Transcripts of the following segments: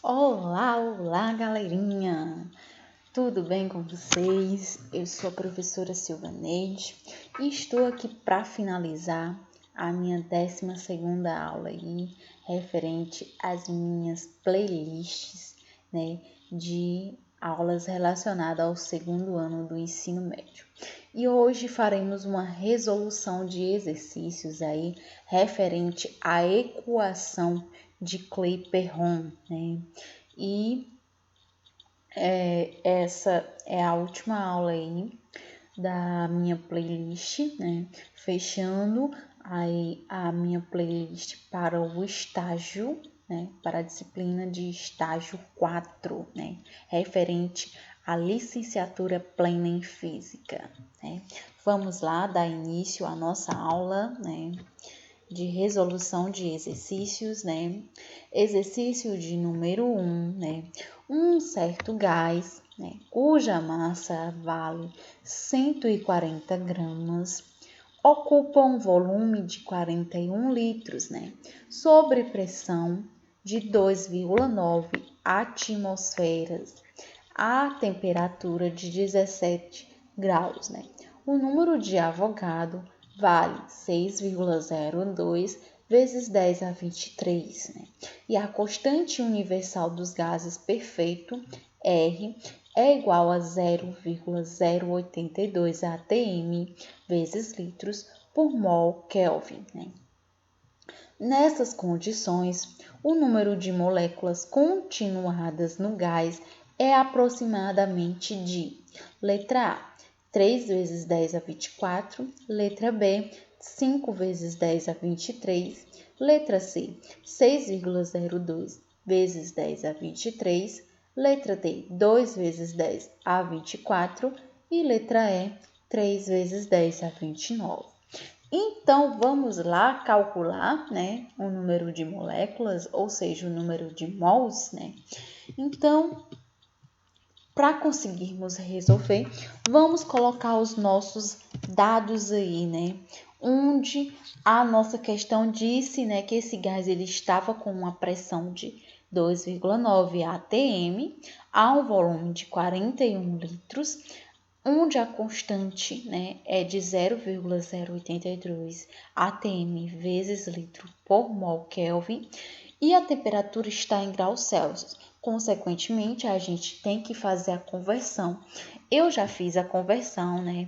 Olá, olá, galerinha! Tudo bem com vocês? Eu sou a professora Silvaneide e estou aqui para finalizar a minha 12ª aula aí, referente às minhas playlists, né, de aulas relacionadas ao 2º ano do ensino médio. E hoje faremos uma resolução de exercícios aí referente à equação de Clapeyron, né? E essa é a última aula aí da minha playlist, né? Fechando aí a minha playlist para o estágio, né? Para a disciplina de estágio 4, né? Referente à licenciatura plena em física, né? Vamos lá dar início à nossa aula, né? De resolução de exercícios, né? Exercício de número 1, né? Um certo gás, né? Cuja massa vale 140 gramas, ocupa um volume de 41 litros, né? Sobre pressão de 2,9 atmosferas, a temperatura de 17 graus, né? O número de Avogadro vale 6,02 vezes 10 a 23, né? E a constante universal dos gases perfeito, R, é igual a 0,082 atm vezes litros por mol Kelvin, né? Nessas condições, o número de moléculas continuadas no gás é aproximadamente de letra A, 3 vezes 10 a 24, letra B, 5 vezes 10 a 23, letra C, 6,02 vezes 10 a 23, letra D, 2 vezes 10 a 24 e letra E, 3 vezes 10 a 29. Então, vamos lá calcular, né, o número de moléculas, ou seja, o número de mols, né? Então, para conseguirmos resolver, vamos colocar os nossos dados aí, né? Onde a nossa questão disse, né, que esse gás ele estava com uma pressão de 2,9 atm, a um volume de 41 litros, onde a constante, né, é de 0,082 atm vezes litro por mol Kelvin e a temperatura está em graus Celsius. Consequentemente, a gente tem que fazer a conversão. Eu já fiz a conversão, né,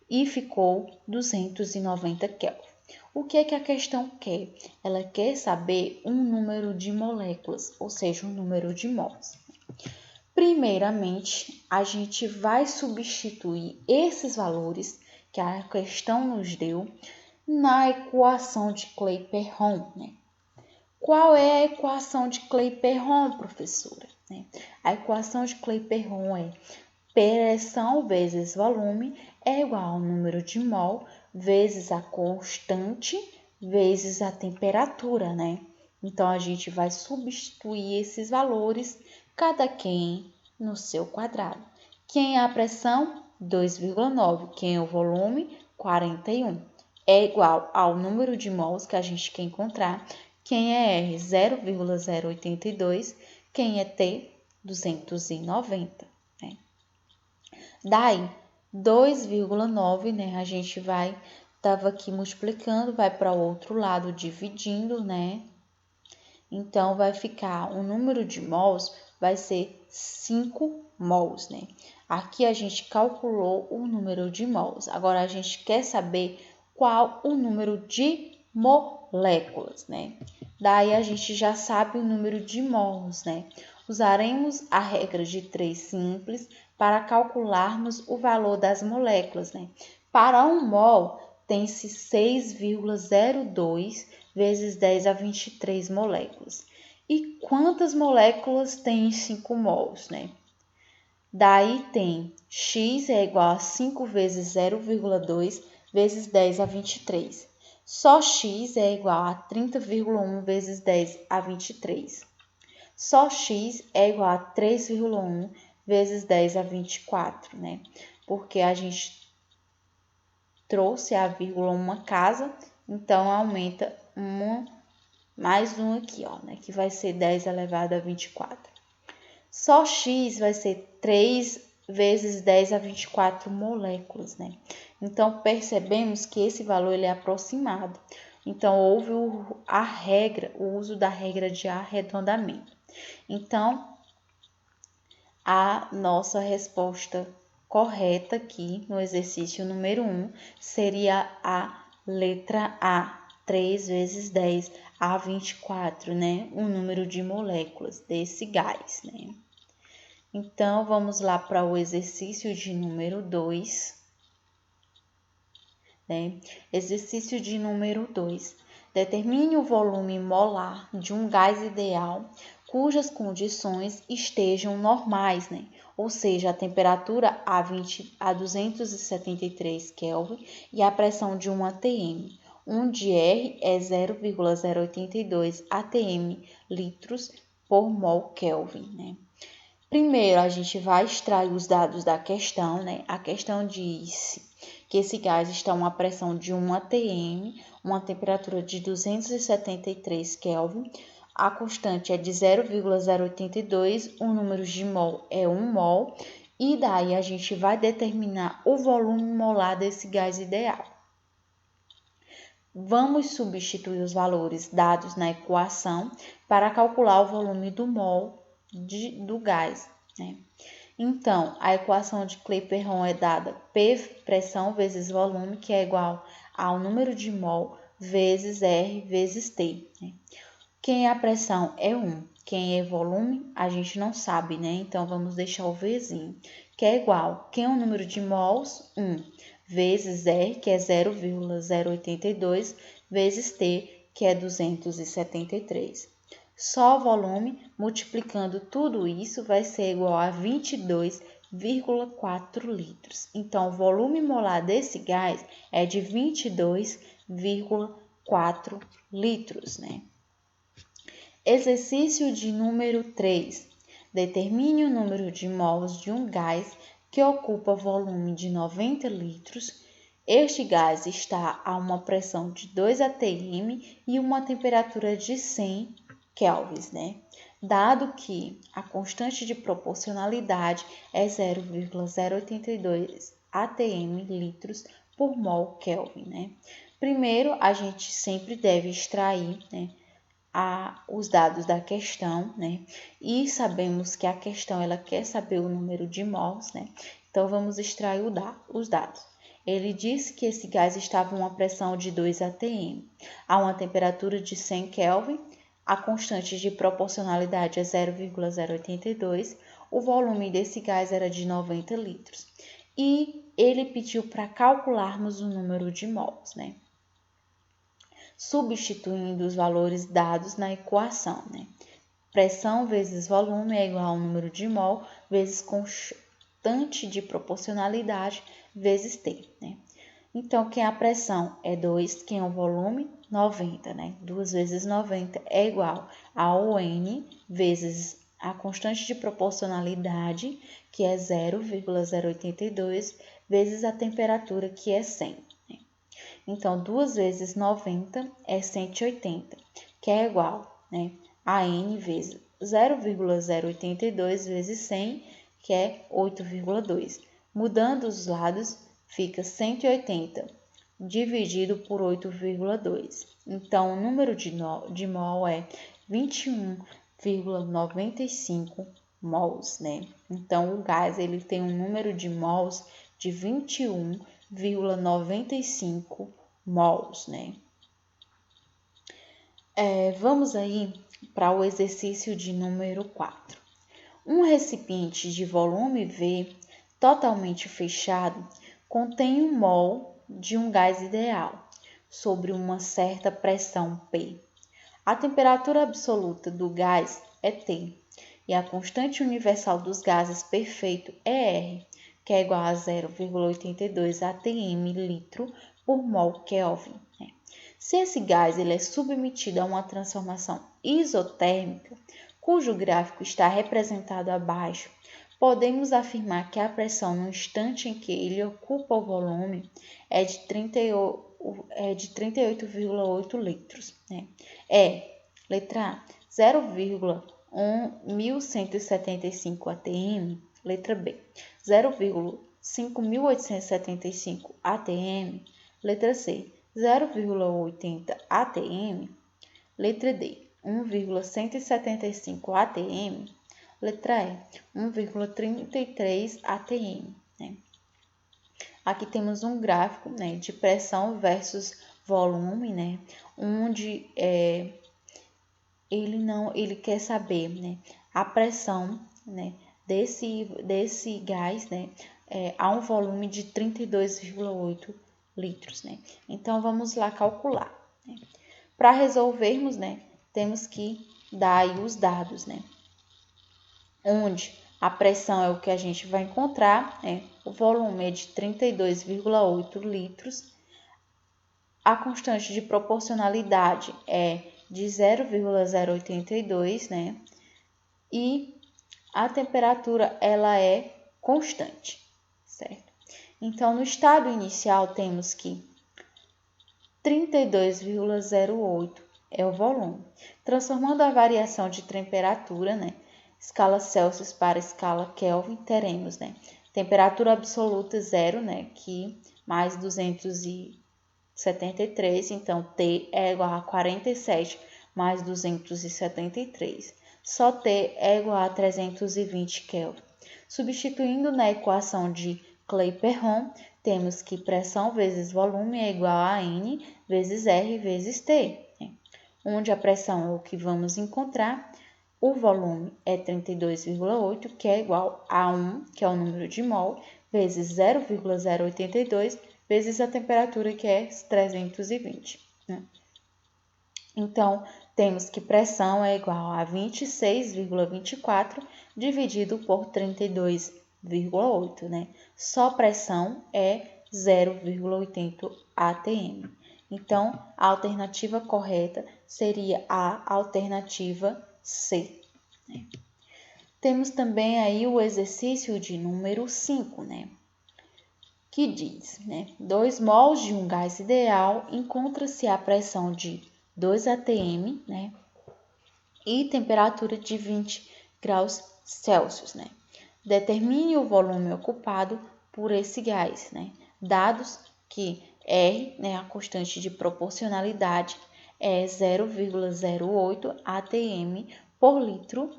e ficou 290 Kelvin. O que é que a questão quer? Ela quer saber um número de moléculas, ou seja, um número de mols. Primeiramente, a gente vai substituir esses valores que a questão nos deu na equação de Clapeyron, né? Qual é a equação de Clapeyron, professora? A equação de Clapeyron é pressão vezes volume é igual ao número de mol vezes a constante vezes a temperatura, né? Então, a gente vai substituir esses valores, cada quem no seu quadrado. Quem é a pressão? 2,9. Quem é o volume? 41. É igual ao número de mols que a gente quer encontrar. Quem é R? 0,082. Quem é T? 290. Né? Daí, 2,9, né? A gente tava aqui multiplicando, vai para o outro lado dividindo, né? Então, vai ficar o número de mols vai ser 5 mols, né? Aqui a gente calculou o número de mols. Agora, a gente quer saber qual o número de moléculas, né? Daí, a gente já sabe o número de mols, né? Usaremos a regra de 3 simples para calcularmos o valor das moléculas, né? Para um mol, tem-se 6,02 vezes 10 a 23 moléculas. E quantas moléculas tem 5 mols, né? Daí tem X é igual a 5 vezes 0,2 vezes 10 a 23. Só X é igual a 30,1 vezes 10 a 23. Só X é igual a 3,1 vezes 10 a 24, né? Porque a gente trouxe a vírgula uma casa, então aumenta mais um aqui, ó, né, que vai ser 10 elevado a 24. Só x vai ser 3 vezes 10 a 24 moléculas, né? Então, percebemos que esse valor ele é aproximado. Então, houve o uso da regra de arredondamento. Então, a nossa resposta correta aqui no exercício número 1 seria a letra A, 3 vezes 10 a 24, né? O número de moléculas desse gás, né? Então, vamos lá para o exercício de número 2, né? Exercício de número 2. Determine o volume molar de um gás ideal cujas condições estejam normais, né? Ou seja, a temperatura a 273 Kelvin e a pressão de 1 atm, onde R é 0,082 atm litros por mol Kelvin, né? Primeiro, a gente vai extrair os dados da questão, né? A questão diz que esse gás está a uma pressão de 1 atm, uma temperatura de 273 Kelvin, a constante é de 0,082, o número de mol é 1 mol, e daí a gente vai determinar o volume molar desse gás ideal. Vamos substituir os valores dados na equação para calcular o volume do mol do gás, né? Então, a equação de Clapeyron é dada P, pressão, vezes volume, que é igual ao número de mol vezes R vezes T, né? Quem é a pressão é 1, quem é volume a gente não sabe, né? Então, vamos deixar o Vzinho, que é igual, quem é o número de mols? 1, vezes R, que é 0,082, vezes T, que é 273. Só o volume, multiplicando tudo isso, vai ser igual a 22,4 litros. Então, o volume molar desse gás é de 22,4 litros, né? Exercício de número 3. Determine o número de mols de um gás que ocupa volume de 90 litros. Este gás está a uma pressão de 2 atm e uma temperatura de 100 kelvins, né? Dado que a constante de proporcionalidade é 0,082 atm litros por mol Kelvin, né? Primeiro, a gente sempre deve extrair, né, os dados da questão, né? E sabemos que a questão ela quer saber o número de mols, né? Então, vamos extrair os dados. Ele disse que esse gás estava a uma pressão de 2 atm, a uma temperatura de 100 Kelvin, a constante de proporcionalidade é 0,082, o volume desse gás era de 90 litros. E ele pediu para calcularmos o número de mols, né? Substituindo os valores dados na equação, né? Pressão vezes volume é igual ao número de mol vezes constante de proporcionalidade vezes T, né? Então, quem é a pressão é 2, quem é o volume? 90, né? 2 vezes 90 é igual ao N vezes a constante de proporcionalidade, que é 0,082, vezes a temperatura, que é 100. Né? Então, 2 vezes 90 é 180, que é igual, né, a N vezes 0,082 vezes 100, que é 8,2. Mudando os lados, fica 180 dividido por 8,2. Então, o número de mol é 21,95 mols, né? Então, o gás ele tem um número de mols de 21,95 mols, né? Vamos aí para o exercício de número 4. Um recipiente de volume V totalmente fechado contém 1 mol de um gás ideal sobre uma certa pressão P. A temperatura absoluta do gás é T e a constante universal dos gases perfeito é R, que é igual a 0,82 atm litro por mol Kelvin. Né? Se esse gás ele é submetido a uma transformação isotérmica, cujo gráfico está representado abaixo, podemos afirmar que a pressão no instante em que ele ocupa o volume é de 38,8 litros. Né? Letra A, 0,1175 atm. Letra B, 0,5875 atm. Letra C, 0,80 atm. Letra D, 1,175 atm. Letra E, 1,33 atm. Né? Aqui temos um gráfico, né, de pressão versus volume, né, onde ele quer saber, né, a pressão, né, desse gás, né, a um volume de 32,8 litros, né. Então vamos lá calcular. Né? Para resolvermos, né, temos que dar aí os dados, né, onde a pressão é o que a gente vai encontrar, né? O volume é de 32,8 litros. A constante de proporcionalidade é de 0,082, né? E a temperatura, ela é constante, certo? Então, no estado inicial, temos que 32,08 é o volume. Transformando a variação de temperatura, né? Escala Celsius para escala Kelvin, teremos, né, temperatura absoluta 0, né, que mais 273, então T é igual a 47 mais 273. Só T é igual a 320 Kelvin. Substituindo na equação de Clapeyron, temos que pressão vezes volume é igual a N vezes R vezes T, né, onde a pressão é o que vamos encontrar. O volume é 32,8, que é igual a 1, que é o número de mol, vezes 0,082, vezes a temperatura, que é 320. Né? Então, temos que pressão é igual a 26,24 dividido por 32,8. Né? Só pressão é 0,80 atm. Então, a alternativa correta seria a alternativa C. Né? Temos também aí o exercício de número 5, né? Que diz, né? 2 mols de um gás ideal encontra-se a pressão de 2 atm, né? E temperatura de 20 graus Celsius, né? Determine o volume ocupado por esse gás, né? Dados que R, né, a constante de proporcionalidade, é 0,08 atm por litro,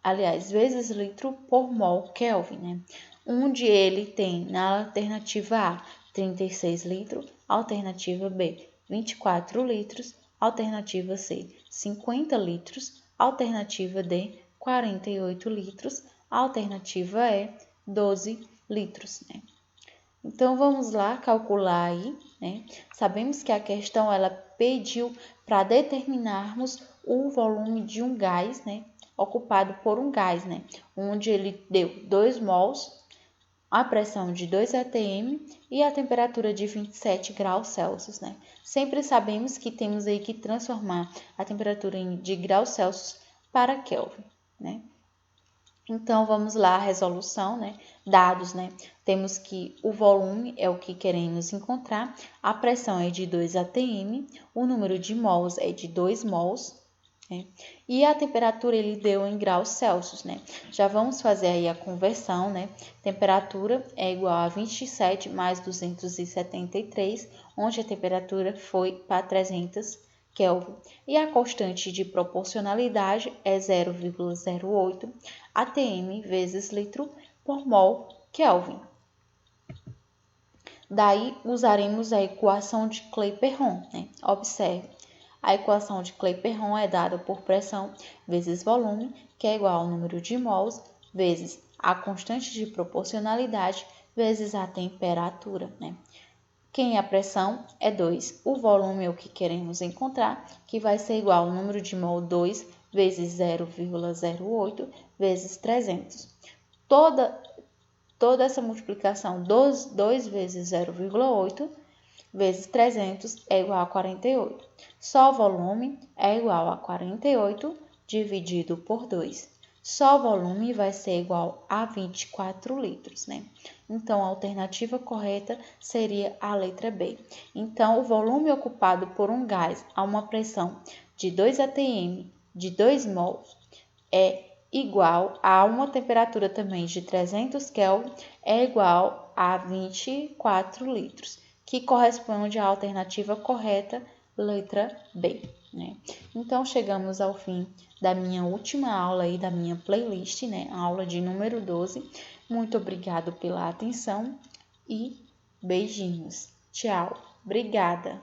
aliás, vezes litro por mol Kelvin, né? Onde ele tem na alternativa A 36 litros, alternativa B 24 litros, alternativa C 50 litros, alternativa D 48 litros, alternativa E 12 litros, né? Então, vamos lá calcular aí, né? Sabemos que a questão, ela pediu para determinarmos o volume de um gás, né? Ocupado por um gás, né? Onde ele deu 2 mols, a pressão de 2 atm e a temperatura de 27 graus Celsius, né? Sempre sabemos que temos aí que transformar a temperatura de graus Celsius para Kelvin, né? Então, vamos lá, a resolução, né? Dados, né? Temos que o volume é o que queremos encontrar, a pressão é de 2 atm, o número de mols é de 2 mols, né? E a temperatura ele deu em graus Celsius, né? Já vamos fazer aí a conversão, né? Temperatura é igual a 27 mais 273, onde a temperatura foi para 300 Kelvin. E a constante de proporcionalidade é 0,08 atm vezes litro por mol Kelvin. Daí, usaremos a equação de Clapeyron, né? Observe, a equação de Clapeyron é dada por pressão vezes volume, que é igual ao número de mols, vezes a constante de proporcionalidade, vezes a temperatura, né? Quem a pressão é 2. O volume é o que queremos encontrar, que vai ser igual ao número de mol 2 vezes 0,08 vezes 300. Toda essa multiplicação, 2 vezes 0,8 vezes 300 é igual a 48. Só volume é igual a 48 dividido por 2. Só volume vai ser igual a 24 litros, né? Então, a alternativa correta seria a letra B. Então, o volume ocupado por um gás a uma pressão de 2 atm de 2 mols é igual a uma temperatura também de 300 Kelvin é igual a 24 litros, que corresponde à alternativa correta, letra B, né? Então, chegamos ao fim da minha última aula aí, da minha playlist, né? A aula de número 12. Muito obrigado pela atenção e beijinhos. Tchau. Obrigada.